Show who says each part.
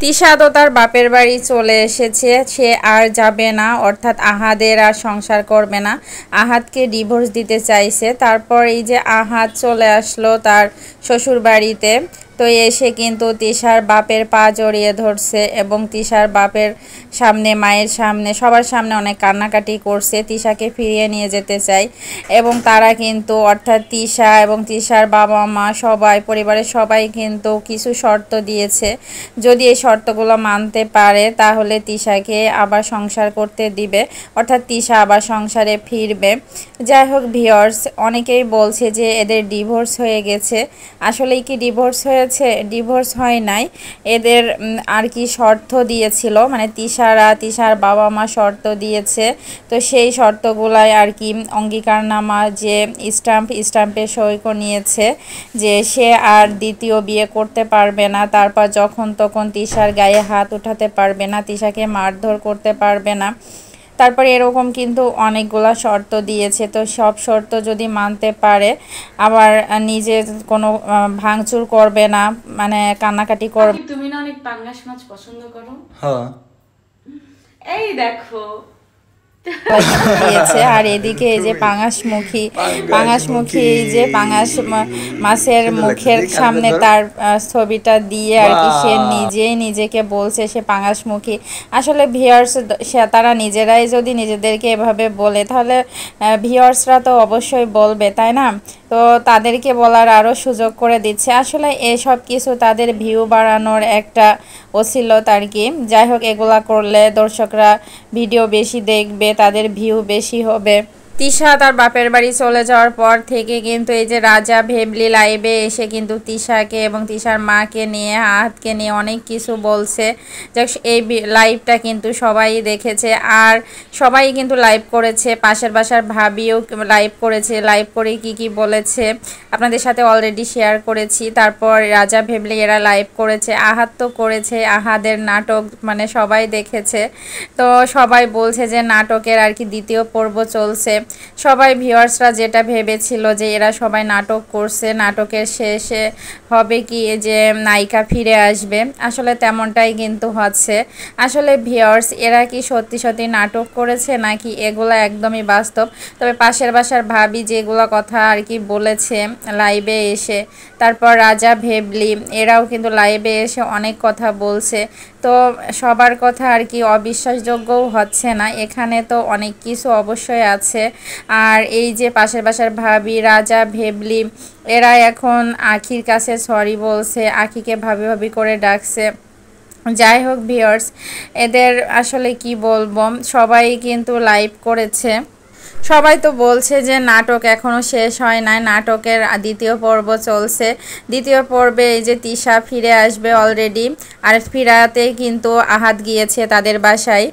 Speaker 1: তিশা তো তার বাপের বাড়ি চলে এসেছে, সে আর যাবে না, অর্থাৎ আহাদের আর সংসার করবে না, আহাদকে ডিভোর্স দিতে চাইছে। তারপর এই যে আহাদ চলে আসলো তার শ্বশুর বাড়িতে, তো এসে কিন্তু তিশার বাপের পা জড়িয়ে ধরছে এবং তিশার বাপের সামনে, মায়ের সামনে, সবার সামনে অনেক কান্নাকাটি করছে, তিশাকে ফিরিয়ে নিয়ে যেতে চাই। এবং তারা কিন্তু, অর্থাৎ তিশা এবং তিশার বাবা মা সবাই, পরিবারের সবাই কিন্তু কিছু শর্ত দিয়েছে, যদি এই শর্তগুলো মানতে পারে তাহলে তিশাকে আবার সংসার করতে দিবে, অর্থাৎ তিশা আবার সংসারে ফিরবে। যাই হোক ভিউয়ার্স, অনেকেই বলছে যে এদের ডিভোর্স হয়ে গেছে, আসলেই কি ডিভোর্স হয়েছে? ডিভোর্স হয় নাই, এদের আর কি শর্ত দিয়েছিল, মানে তিশার বাবা মা শর্ত দিয়েছে, তো সেই শর্তগুলাই আর কি অঙ্গীকারনামা, যে স্টাম্পে সই করে নিয়েছে যে সে আর দ্বিতীয় বিয়ে করতে পারবে না, তারপর যখন তখন তিশার গায়ে হাত উঠাতে পারবে না, তিশাকে মারধর করতে পারবে না। তারপর এরকম কিন্তু অনেকগুলা শর্ত দিয়েছে, তো সব শর্ত যদি মানতে পারে, আবার নিজে কোনো ভাঙচুর করবে না, মানে কান্নাকাটি করবে।
Speaker 2: তুমি না অনেক পাঙ্গাস মাছ পছন্দ করো?
Speaker 3: হ্যাঁ,
Speaker 2: এই দেখো
Speaker 1: দিয়েছে। আর এদিকে এই যে পাঙাশমুখী এই যে পাঙাশ মাছের মুখের সামনে তার ছবিটা দিয়ে আর কি সে নিজেই নিজেকে বলছে সে পাঙাশমুখী। আসলে ভিউয়ার্স, তারা নিজেরাই যদি নিজেদেরকে এভাবে বলে তাহলে ভিউয়ার্সরা তো অবশ্যই বলবে, তাই না? তো তাদেরকে বলার আরও সুযোগ করে দিচ্ছে। আসলে এসব কিছু তাদের ভিউ বাড়ানোর একটা ওসিলত আর কি। যাই হোক, এগুলা করলে দর্শকরা ভিডিও বেশি দেখবে, তাদের ভিউ বেশি হবে। তিশা তার বাপের বাড়ি চলে যাওয়ার পর থেকে কিন্তু এই যে রাজা ভেবলি লাইভে এসে কিন্তু তিশাকে এবং তিশার মাকে নিয়ে, আহাতকে নিয়ে অনেক কিছু বলছে। যাক, এই লাইভটা কিন্তু সবাই দেখেছে, আর সবাই কিন্তু লাইভ করেছে, পাশের বাসার ভাবিও লাইভ করেছে। লাইভ করে কি বলেছে আপনাদের সাথে অলরেডি শেয়ার করেছি। তারপর রাজা ভেবলি এরা লাইভ করেছে, আহাত তো করেছে, আহাদের নাটক মানে সবাই দেখেছে। তো সবাই বলছে যে নাটকের আর কি দ্বিতীয় পর্ব চলছে। সবাই ভিউয়ার্সরা যেটা ভেবেছিল যে এরা সবাই নাটক করছে, নাটকের শেষে হবে কি যে নায়িকা ফিরে আসবে, আসলে তেমনটাই কিন্তু হচ্ছে। আসলে ভিউয়ার্স, এরা কি সত্যি সত্যি নাটক করেছে নাকি এগুলা একদমই বাস্তব? তবে পাশের বাসার ভাবি যেগুলো কথা আর কি বলেছে লাইভে এসে, তারপর রাজা ভেবলি এরাও কিন্তু লাইভে এসে অনেক কথা বলছে, তো সবার কথা আর কি অবিশ্বাসযোগ্যও হচ্ছে না, এখানে তো অনেক কিছু অবশ্যই আছে। আর এই যে পাশের বাসার ভাবি, রাজা ভেবলি এরা এখন আখির কাছে সরি বলছে, আখিকে ভাবি করে ডাকছে। যাই হোক ভিউয়ার্স, এদের আসলে কি বলবো, সবাই কিন্তু লাইভ করেছে। সবাই তো বলছে যে নাটক এখনও শেষ হয় নাই, নাটকের দ্বিতীয় পর্ব চলছে। দ্বিতীয় পর্বে এই যে তিশা ফিরে আসবে অলরেডি, আর ফিরাতে কিন্তু আহাত গিয়েছে তাদের বাসায়।